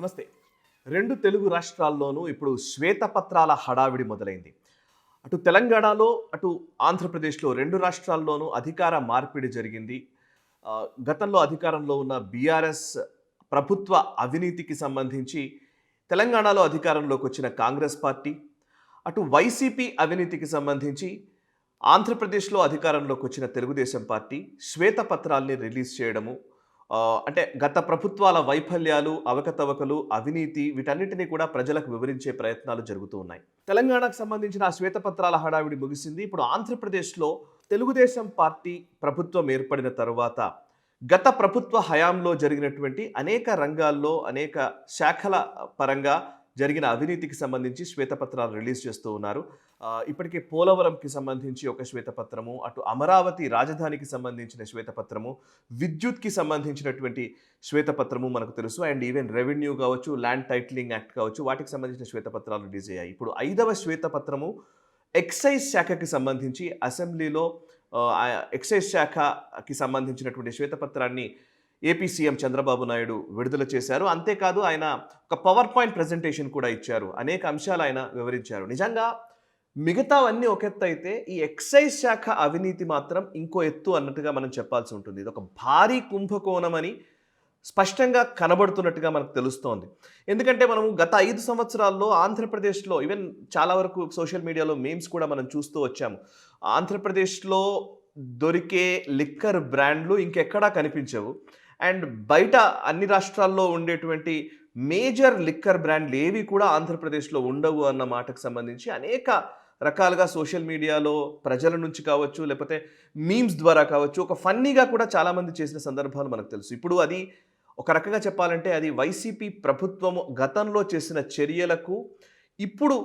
నమస్తే. 2 తెలుగు రాష్ట్రాల్లోనూ ఇప్పుడు శ్వేతపత్రాల హడావిడి మొదలైంది. అటు తెలంగాణలో, అటు ఆంధ్రప్రదేశ్‌లో 2 రాష్ట్రాల్లోనూ అధికార మార్పిడి జరిగింది. గతంలో అధికారంలో ఉన్న బీఆర్ఎస్ ప్రభుత్వ అవినీతికి సంబంధించి తెలంగాణలో అధికారంలోకొచ్చిన కాంగ్రెస్ పార్టీ, అటు వైసీపీ అవినీతికి సంబంధించి ఆంధ్రప్రదేశ్‌లో అధికారంలోకొచ్చిన తెలుగుదేశం పార్టీ శ్వేతపత్రాల్ని రిలీజ్ చేయడము, అంటే గత ప్రభుత్వాల వైఫల్యాలు, అవకతవకలు, అవినీతి వీటన్నిటిని కూడా ప్రజలకు వివరించే ప్రయత్నాలు జరుగుతూ ఉన్నాయి. తెలంగాణకు సంబంధించిన ఆ శ్వేతపత్రాల హడావిడి ముగిసింది. ఇప్పుడు ఆంధ్రప్రదేశ్‌లో తెలుగుదేశం పార్టీ ప్రభుత్వం ఏర్పడిన తరువాత గత ప్రభుత్వ హయాంలో జరిగినటువంటి అనేక రంగాల్లో, అనేక శాఖల పరంగా జరిగిన అవినీతికి సంబంధించి శ్వేతపత్రాలు రిలీజ్ చేస్తూ ఉన్నారు. ఇప్పటికే పోలవరంకి సంబంధించి ఒక శ్వేతపత్రము, అటు అమరావతి రాజధానికి సంబంధించిన శ్వేతపత్రము, విద్యుత్కి సంబంధించినటువంటి శ్వేతపత్రము మనకు తెలుసు. అండ్ ఈవెన్ రెవెన్యూ కావచ్చు, ల్యాండ్ టైటిలింగ్ యాక్ట్ కావచ్చు, వాటికి సంబంధించిన శ్వేతపత్రాలు రిలీజ్ అయ్యాయి. ఇప్పుడు 5వ శ్వేతపత్రము ఎక్సైజ్ శాఖకి సంబంధించి అసెంబ్లీలో ఎక్సైజ్ శాఖకి సంబంధించినటువంటి శ్వేతపత్రాన్ని ఏపీ సీఎం చంద్రబాబు నాయుడు విడుదల చేశారు. అంతేకాదు ఆయన ఒక పవర్ పాయింట్ ప్రెజెంటేషన్ కూడా ఇచ్చారు. అనేక అంశాలు ఆయన వివరించారు. నిజంగా మిగతావన్నీ ఒక ఎత్తు అయితే ఈ ఎక్సైజ్ శాఖ అవినీతి మాత్రం ఇంకో ఎత్తు అన్నట్టుగా మనం చెప్పాల్సి ఉంటుంది. ఇది ఒక భారీ కుంభకోణం అని స్పష్టంగా కనబడుతున్నట్టుగా మనకు తెలుస్తోంది. ఎందుకంటే మనము గత 5 సంవత్సరాల్లో ఆంధ్రప్రదేశ్లో ఈవెన్ చాలా వరకు సోషల్ మీడియాలో మీమ్స్ కూడా మనం చూస్తూ వచ్చాము. ఆంధ్రప్రదేశ్లో దొరికే లిక్కర్ బ్రాండ్లు ఇంకెక్కడా కనిపించవు. అండ్ బయట అన్ని రాష్ట్రాల్లో ఉండేటువంటి మేజర్ లిక్కర్ బ్రాండ్లు ఏవి కూడా ఆంధ్రప్రదేశ్లో ఉండవు అన్న మాటకు సంబంధించి అనేక రకాలుగా సోషల్ మీడియాలో ప్రజల నుంచి కావచ్చు, లేకపోతే మీమ్స్ ద్వారా కావచ్చు, ఒక ఫన్నీగా కూడా చాలామంది చేసిన సందర్భాలు మనకు తెలుసు. ఇప్పుడు అది ఒక రకంగా చెప్పాలంటే అది వైసీపీ ప్రభుత్వము గతంలో చేసిన చర్యలకు ఇప్పుడు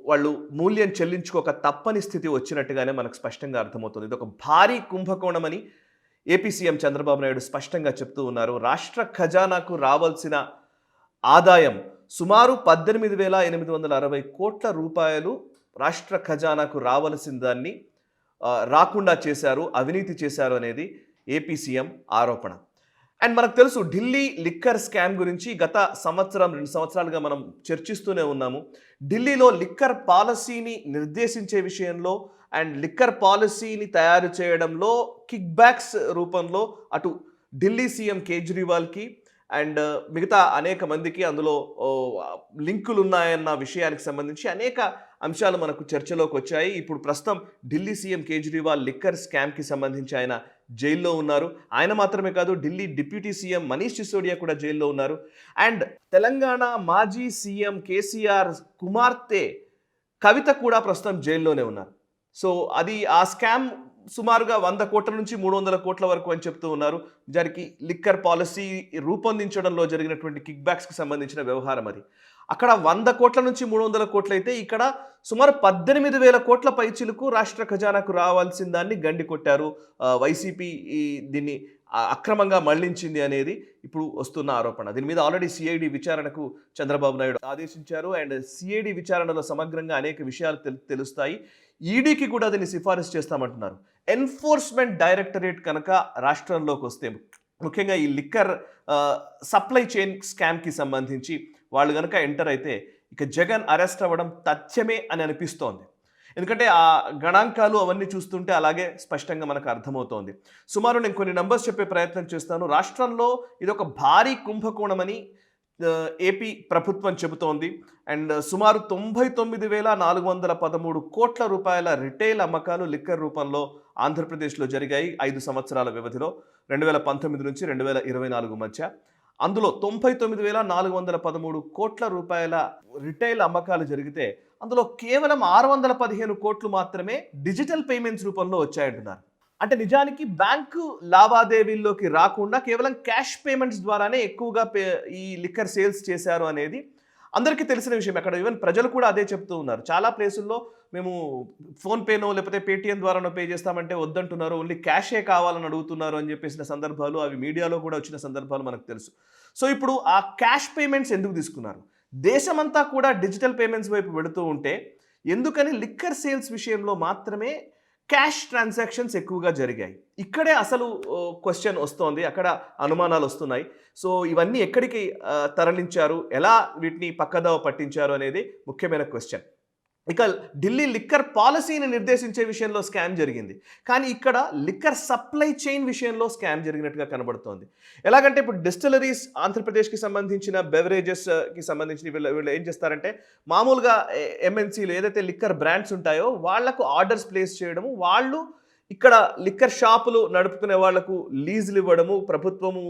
వాళ్ళు మూల్యం చెల్లించుకోక తప్పని స్థితి వచ్చినట్టుగానే మనకు స్పష్టంగా అర్థమవుతుంది. ఇది ఒక భారీ కుంభకోణం అని ఏపీ సీఎం చంద్రబాబు నాయుడు స్పష్టంగా చెప్తూ ఉన్నారు. రాష్ట్ర ఖజానాకు రావాల్సిన ఆదాయం సుమారు 18,860 కోట్ల రూపాయలు రాష్ట్ర ఖజానాకు రావాల్సిన దాన్ని రాకుండా చేశారు, అవినీతి చేశారు అనేది ఏపీ సీఎం ఆరోపణ. అండ్ మనకు తెలుసు ఢిల్లీ లిక్కర్ స్కామ్ గురించి గత సంవత్సరం 2 సంవత్సరాలుగా మనం చర్చిస్తూనే ఉన్నాము. ఢిల్లీలో లిక్కర్ పాలసీని నిర్దేశించే విషయంలో అండ్ లిక్కర్ పాలసీని తయారు చేయడంలో కిక్ బ్యాక్స్ రూపంలో అటు ఢిల్లీ సీఎం కేజ్రీవాల్కి అండ్ మిగతా అనేక మందికి అందులో లింకులు ఉన్నాయన్న విషయానికి సంబంధించి అనేక అంశాలు మనకు చర్చలోకి వచ్చాయి. ఇప్పుడు ప్రస్తుతం ఢిల్లీ సీఎం కేజ్రీవాల్ లిక్కర్ స్కామ్కి సంబంధించి ఆయన జైల్లో ఉన్నారు. ఆయన మాత్రమే కాదు, ఢిల్లీ డిప్యూటీ సీఎం మనీష్ సిసోడియా కూడా జైల్లో ఉన్నారు. అండ్ తెలంగాణ మాజీ సీఎం కేసీఆర్ కుమార్తె కవిత కూడా ప్రస్తుతం జైల్లోనే ఉన్నారు. సో అది ఆ స్కామ్ సుమారుగా 100 కోట్ల నుంచి 300 కోట్ల వరకు అని చెప్తూ ఉన్నారు. దానికి లిక్కర్ పాలసీ రూపొందించడంలో జరిగినటువంటి కిక్ బ్యాక్స్కి సంబంధించిన వ్యవహారం అది. అక్కడ 100 కోట్ల నుంచి 300 కోట్లు అయితే ఇక్కడ సుమారు 18,000 కోట్ల పైచిలకు రాష్ట్ర ఖజానాకు రావాల్సిన దాన్ని గండి కొట్టారు. వైసీపీ దీన్ని అక్రమంగా మళ్లించింది అనేది ఇప్పుడు వస్తున్న ఆరోపణ. దీని మీద ఆల్రెడీ సిఐడి విచారణకు చంద్రబాబు నాయుడు ఆదేశించారు. అండ్ సిఐడి విచారణలో సమగ్రంగా అనేక విషయాలు తెలుస్తాయి. ఈడీకి కూడా దీన్ని సిఫారసు చేస్తామంటున్నారు. ఎన్ఫోర్స్మెంట్ డైరెక్టరేట్ కనుక రాష్ట్రంలోకి వస్తే, ముఖ్యంగా ఈ లిక్కర్ సప్లై చైన్ స్కామ్కి సంబంధించి వాళ్ళు కనుక ఎంటర్ అయితే ఇక జగన్ అరెస్ట్ అవ్వడం తథ్యమే అని అనిపిస్తోంది. ఎందుకంటే ఆ గణాంకాలు అవన్నీ చూస్తుంటే అలాగే స్పష్టంగా మనకు అర్థమవుతోంది. సుమారు నేను కొన్ని నంబర్స్ చెప్పే ప్రయత్నం చేస్తాను. రాష్ట్రంలో ఇది ఒక భారీ కుంభకోణమని ఏపీ ప్రభుత్వం చెబుతోంది. అండ్ సుమారు 99,413 కోట్ల రూపాయల రిటైల్ అమ్మకాలు లిక్కర్ రూపంలో ఆంధ్రప్రదేశ్లో జరిగాయి 5 సంవత్సరాల వ్యవధిలో, 2019 నుంచి 2024 మధ్య. అందులో 99,413 కోట్ల రూపాయల రిటైల్ అమ్మకాలు జరిగితే అందులో కేవలం 615 కోట్లు మాత్రమే డిజిటల్ పేమెంట్స్ రూపంలో వచ్చాయంటున్నారు. అంటే నిజానికి బ్యాంకు లావాదేవీల్లోకి రాకుండా కేవలం క్యాష్ పేమెంట్స్ ద్వారానే ఎక్కువగా ఈ లిక్కర్ సేల్స్ చేశారు అనేది అందరికీ తెలిసిన విషయం. అక్కడ ఈవెన్ ప్రజలు కూడా అదే చెప్తూ ఉన్నారు. చాలా ప్లేసుల్లో మేము ఫోన్పేనో లేకపోతే పేటిఎం ద్వారానో పే చేస్తామంటే వద్దంటున్నారు, ఓన్లీ క్యాషే కావాలని అడుగుతున్నారు అని చెప్పేసిన సందర్భాలు అవి మీడియాలో కూడా వచ్చిన సందర్భాలు మనకు తెలుసు. సో ఇప్పుడు ఆ క్యాష్ పేమెంట్స్ ఎందుకు తీసుకున్నారు? దేశమంతా కూడా డిజిటల్ పేమెంట్స్ వైపు వెళుతూ ఉంటే ఎందుకని లిక్కర్ సేల్స్ విషయంలో మాత్రమే క్యాష్ ట్రాన్సాక్షన్స్ ఎక్కువగా జరిగాయి. ఇక్కడే అసలు క్వశ్చన్ వస్తోంది, అక్కడ అనుమానాలు వస్తున్నాయి. సో ఇవన్నీ ఎక్కడికి తరలించారు, ఎలా వీటిని పక్కదావ పట్టించారు అనేది ముఖ్యమైన క్వశ్చన్. ఇక ఢిల్లీ లిక్కర్ పాలసీని నిర్దేశించే విషయంలో స్కామ్ జరిగింది, కానీ ఇక్కడ లిక్కర్ సప్లై చైన్ విషయంలో స్కామ్ జరిగినట్టుగా కనబడుతోంది. ఎలాగంటే ఇప్పుడు డిస్టిలరీస్ ఆంధ్రప్రదేశ్కి సంబంధించిన బెవరేజెస్కి సంబంధించిన వీళ్ళు ఏం చేస్తారంటే మామూలుగా ఎంఎన్సీలు ఏదైతే లిక్కర్ బ్రాండ్స్ ఉంటాయో వాళ్లకు ఆర్డర్స్ ప్లేస్ చేయడము, వాళ్ళు ఇక్కడ లిక్కర్ షాపులు నడుపుకునే వాళ్లకు లీజులు ఇవ్వడము, ప్రభుత్వము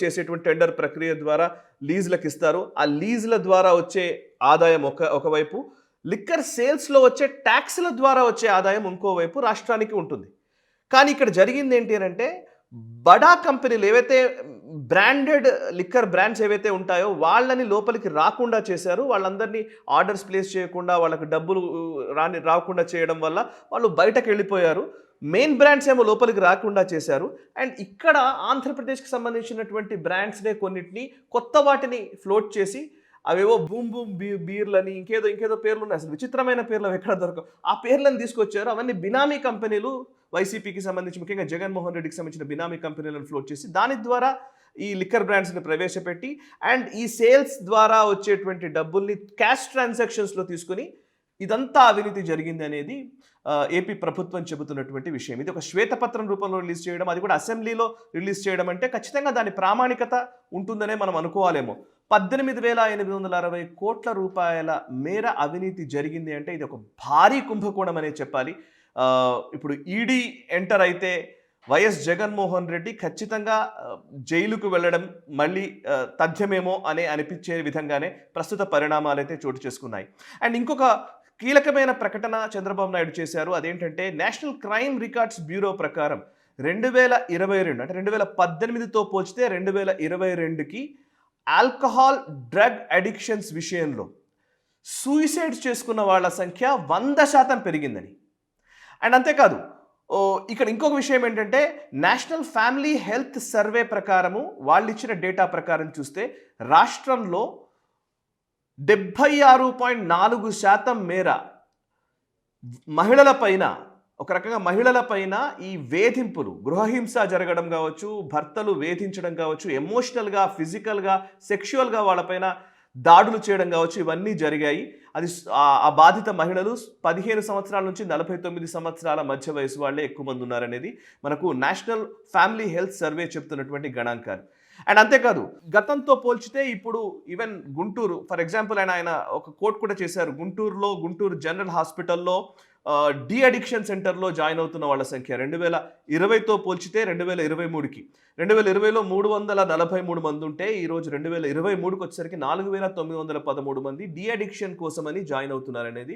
చేసేటువంటి టెండర్ ప్రక్రియ ద్వారా లీజులకు ఇస్తారు. ఆ లీజుల ద్వారా వచ్చే ఆదాయం ఒకవైపు, లిక్కర్ సేల్స్లో వచ్చే ట్యాక్స్ల ద్వారా వచ్చే ఆదాయం ఇంకోవైపు రాష్ట్రానికి ఉంటుంది. కానీ ఇక్కడ జరిగింది ఏంటి అంటే బడా కంపెనీలు ఏవైతే బ్రాండెడ్ లిక్కర్ బ్రాండ్స్ ఏవైతే ఉంటాయో వాళ్ళని లోపలికి రాకుండా చేశారు. వాళ్ళందరినీ ఆర్డర్స్ ప్లేస్ చేయకుండా, వాళ్ళకి డబ్బులు రాకుండా చేయడం వల్ల వాళ్ళు బయటకు వెళ్ళిపోయారు. మెయిన్ బ్రాండ్స్ ఏమో లోపలికి రాకుండా చేశారు. అండ్ ఇక్కడ ఆంధ్రప్రదేశ్కి సంబంధించినటువంటి బ్రాండ్స్నే కొన్నిటిని కొత్త వాటిని ఫ్లోట్ చేసి అవేవో బూమ్ బూమ్ బీర్లని ఇంకేదో పేర్లు ఉన్నాయి, అసలు విచిత్రమైన పేర్లు ఎక్కడ దొరకవు, ఆ పేర్లను తీసుకొచ్చారు. అవన్నీ బినామీ కంపెనీలు, వైసీపీకి సంబంధించి ముఖ్యంగా జగన్మోహన్ రెడ్డికి సంబంధించిన బినామీ కంపెనీలను ఫ్లోట్ చేసి దాని ద్వారా ఈ లిక్కర్ బ్రాండ్స్ని ప్రవేశపెట్టి అండ్ ఈ సేల్స్ ద్వారా వచ్చేటువంటి డబ్బుల్ని క్యాష్ ట్రాన్సాక్షన్స్లో తీసుకుని ఇదంతా అవినీతి జరిగింది అనేది ఏపీ ప్రభుత్వం చెబుతున్నటువంటి విషయం. ఇది ఒక శ్వేతపత్రం రూపంలో రిలీజ్ చేయడం, అది కూడా అసెంబ్లీలో రిలీజ్ చేయడం అంటే ఖచ్చితంగా దాని ప్రామాణికత ఉంటుందనే మనం అనుకోవాలేమో. 18,860 కోట్ల రూపాయల మేర అవినీతి జరిగింది అంటే ఇది ఒక భారీ కుంభకోణం అనే చెప్పాలి. ఇప్పుడు ఈడీ ఎంటర్ అయితే వైఎస్ జగన్మోహన్ రెడ్డి ఖచ్చితంగా జైలుకు వెళ్ళడం మళ్ళీ తథ్యమేమో అని అనిపించే విధంగానే ప్రస్తుత పరిణామాలు అయితే చోటు చేసుకున్నాయి. అండ్ ఇంకొక కీలకమైన ప్రకటన చంద్రబాబు నాయుడు చేశారు. అదేంటంటే నేషనల్ క్రైమ్ రికార్డ్స్ బ్యూరో ప్రకారం 2022 అంటే 2018తో పోల్చితే 2022కి ఆల్కహాల్ డ్రగ్ అడిక్షన్స్ విషయంలో సూయిసైడ్స్ చేసుకున్న వాళ్ళ సంఖ్య 100% పెరిగిందని. అండ్ అంతేకాదు ఇక్కడ ఇంకొక విషయం ఏంటంటే నేషనల్ ఫ్యామిలీ హెల్త్ సర్వే ప్రకారము వాళ్ళు ఇచ్చిన డేటా ప్రకారం చూస్తే రాష్ట్రంలో 76.4% మేర మహిళలపైన, ఒక రకంగా మహిళలపైన ఈ వేధింపులు, గృహహింస జరగడం కావచ్చు, భర్తలు వేధించడం కావచ్చు, ఎమోషనల్గా, ఫిజికల్గా, సెక్షువల్గా వాళ్ళపైన దాడులు చేయడం కావచ్చు, ఇవన్నీ జరిగాయి. అది ఆ బాధిత మహిళలు 15 సంవత్సరాల నుంచి 49 సంవత్సరాల మధ్య వయసు వాళ్ళే ఎక్కువ మంది ఉన్నారనేది మనకు నేషనల్ ఫ్యామిలీ హెల్త్ సర్వే చెప్తున్నటువంటి గణాంకాలు. అండ్ అంతేకాదు గతంతో పోల్చితే ఇప్పుడు ఈవెన్ గుంటూరు, ఫర్ ఎగ్జాంపుల్ ఆయన ఒక కోట్ కూడా చేశారు, గుంటూరు జనరల్ హాస్పిటల్లో డి అడిక్షన్ సెంటర్లో జాయిన్ అవుతున్న వాళ్ళ సంఖ్య 2020తో పోల్చితే 2023కి 2020లో 343 మంది ఉంటే ఈరోజు 2023కి వచ్చేసరికి 4,913 మంది డి అడిక్షన్ కోసమని జాయిన్ అవుతున్నారనేది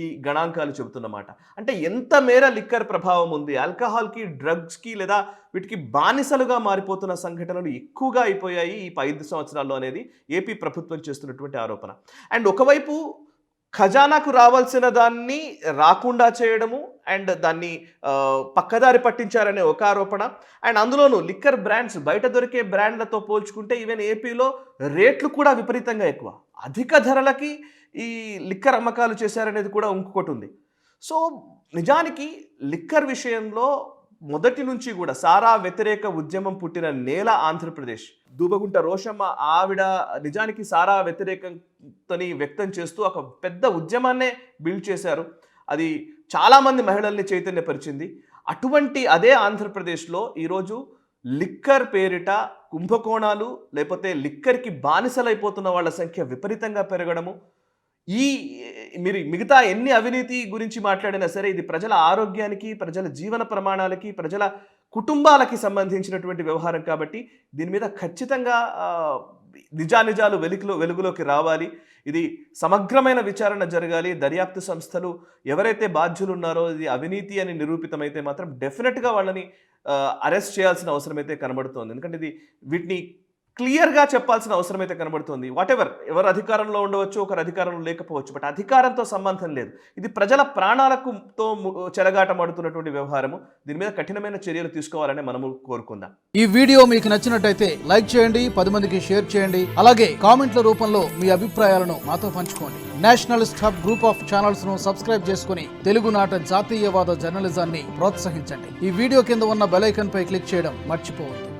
ఈ గణాంకాలు చెబుతున్నమాట. అంటే ఎంత మేర లిక్కర్ ప్రభావం ఉంది, ఆల్కహాల్కి, డ్రగ్స్కి లేదా వీటికి బానిసలుగా మారిపోతున్న సంఘటనలు ఎక్కువగా అయిపోయాయి ఈ 5 సంవత్సరాల్లో అనేది ఏపీ ప్రభుత్వం చేస్తున్నటువంటి ఆరోపణ. అండ్ ఒకవైపు ఖజానాకు రావాల్సిన దాన్ని రాకుండా చేయడము అండ్ దాన్ని పక్కదారి పట్టించారనే ఒక ఆరోపణ. అండ్ అందులోనూ లిక్కర్ బ్రాండ్స్ బయట దొరికే బ్రాండ్లతో పోల్చుకుంటే ఈవెన్ ఏపీలో రేట్లు కూడా విపరీతంగా ఎక్కువ, అధిక ధరలకి ఈ లిక్కర్ అమ్మకాలు చేశారనేది కూడా ఇంకొకటి ఉంది. సో నిజానికి లిక్కర్ విషయంలో మొదటి నుంచి కూడా సారా వ్యతిరేక ఉద్యమం పుట్టిన నేల ఆంధ్రప్రదేశ్. దూబగుంట రోషమ్మ ఆవిడ నిజానికి సారా వ్యతిరేకతని వ్యక్తం చేస్తూ ఒక పెద్ద ఉద్యమాన్నే బిల్డ్ చేశారు. అది చాలామంది మహిళల్ని చైతన్యపరిచింది. అటువంటి అదే ఆంధ్రప్రదేశ్లో ఈరోజు లిక్కర్ పేరిట కుంభకోణాలు లేకపోతే లిక్కర్కి బానిసలైపోతున్న వాళ్ళ సంఖ్య విపరీతంగా పెరగడము. మీరు మిగతా ఎన్ని అవినీతి గురించి మాట్లాడినా సరే ఇది ప్రజల ఆరోగ్యానికి, ప్రజల జీవన ప్రమాణాలకి, ప్రజల కుటుంబాలకి సంబంధించినటువంటి వ్యవహారం కాబట్టి దీని మీద ఖచ్చితంగా నిజాలు వెలుగులోకి రావాలి. ఇది సమగ్రమైన విచారణ జరగాలి. దర్యాప్తు సంస్థలు ఎవరైతే బాధ్యులు ఉన్నారో ఇది అవినీతి అని నిరూపితమైతే మాత్రం డెఫినెట్గా వాళ్ళని అరెస్ట్ చేయాల్సిన అవసరం అయితే కనబడుతోంది. ఎందుకంటే వీటిని క్లియర్గా చెప్పాల్సిన అవసరం అయితే కనబడుతుంది. ఎవరు అధికారంలో ఉండవచ్చు, ఒకరు అధికారంలో లేకపోవచ్చు, బట్ అధికారంతో సంబంధం లేదు. ఇది ప్రజల ప్రాణాలతో చెలగాటమాడుతున్నటువంటి వ్యవహారము. దీని మీద కఠినమైన చర్యలు తీసుకోవాలని మనము కోరుకుందాం. ఈ వీడియో మీకు నచ్చినట్టయితే లైక్ చేయండి, 10 మందికి షేర్ చేయండి. అలాగే కామెంట్ల రూపంలో మీ అభిప్రాయాలను మాతో పంచుకోండి. Nationalist hub group of channels ను సబ్స్క్రైబ్ చేసుకుని తెలుగునాట జాతీయవాద జర్నలిజాన్ని ప్రోత్సహించండి. ఈ వీడియో కింద ఉన్న బెల్ ఐకాన్ పై క్లిక్ చేయడం మర్చిపోవద్దు.